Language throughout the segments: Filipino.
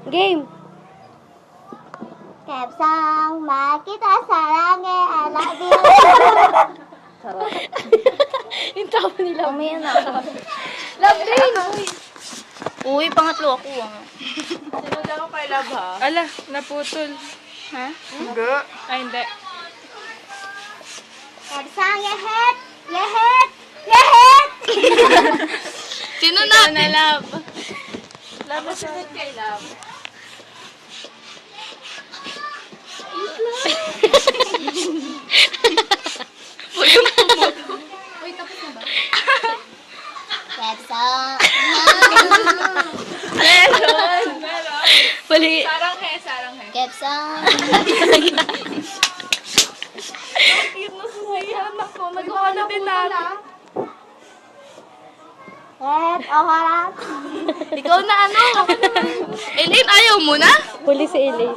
Game. Kepsang, makita sa langit, I love you. Yung tapo nila. Mamaya na. Love din. Uy, pangatlo ako ah. Sinundan ko kay Love, ha? Ala, naputol. Ha? Hindi. Ay, hindi. Kepsang, yehet! Yehet! Yehet! Sino Ikaw na? na, love. Love, masunod kay Love. Kepsang. Meron. Mali. Sarang he, sarang he. Kepsang. Cute na susiyan ako. Nag-ano din natin. Het, oharat. Ikaw na ano? Elaine, ayaw mo na? Huli si Elaine.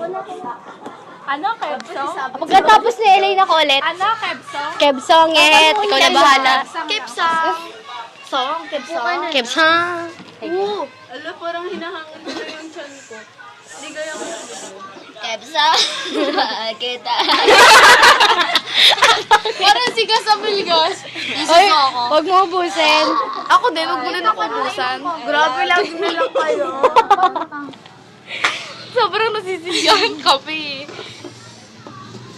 Ano, Kebso? Pagkatapos ni Elaine ako ulit. Ano, Kebso? Kebsonget. Ikaw na bahala. Kebsang. Song, Kebsong. Kebsong. Oo. Ala, parang hinahangan ko na yung chan ko. Hindi kaya ko. Kepsang. Makita. Parang sigas sa bilgas. Ay, wag mo ubusin. Ako din, wag mo rin ako ubusan. Grabe lang nila kayo. Sobrang nasisiligan kape.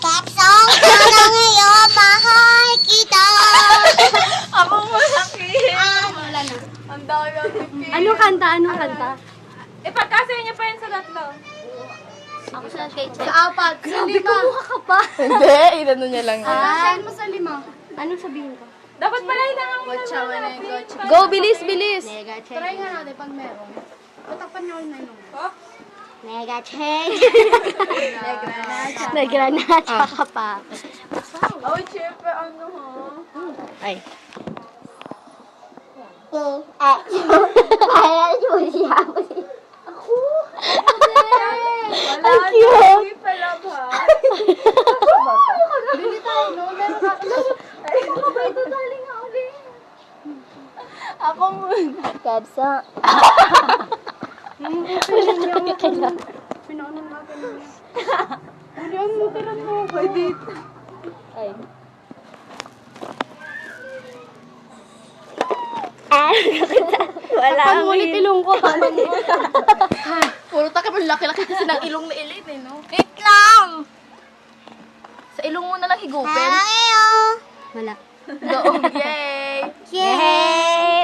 Kepsang, sana ngayon, mahal kita. Ako masakit. Wala na. Ang dami ang tipid. Anong kanta? Anong kanta? Ipagkasaya niya pa yun sa tatlo. Ako sa kay Sa apat. Grabe, kumuha ka pa. Hindi, inano niya lang. Saan mo sa lima? Anong sabihin ko? Dapat pala hinangan mo na. Go, bilis, bilis. Try nga natin pag meron. Patakpan niyo yung nainom. Nega change. Nagranatsa ka pa. Oh, syempre, ano ha? Ay. Ay, Julia. Ako. Wala, hindi pala ba? Bili tayo, no? Meron ka. Ay, makabay ito tali nga ulit. Ako muna. Kepsang. Pinaanan natin. Julian, mutiran mo ako dito. Ay. Wala. Pangulit ilong ko. Puro takip ang laki-laki kasi ng ilong ni Elaine eh, no? Wait lang. Sa ilong mo na lang higupin. Ayaw. Wala. Go, yay! Yay.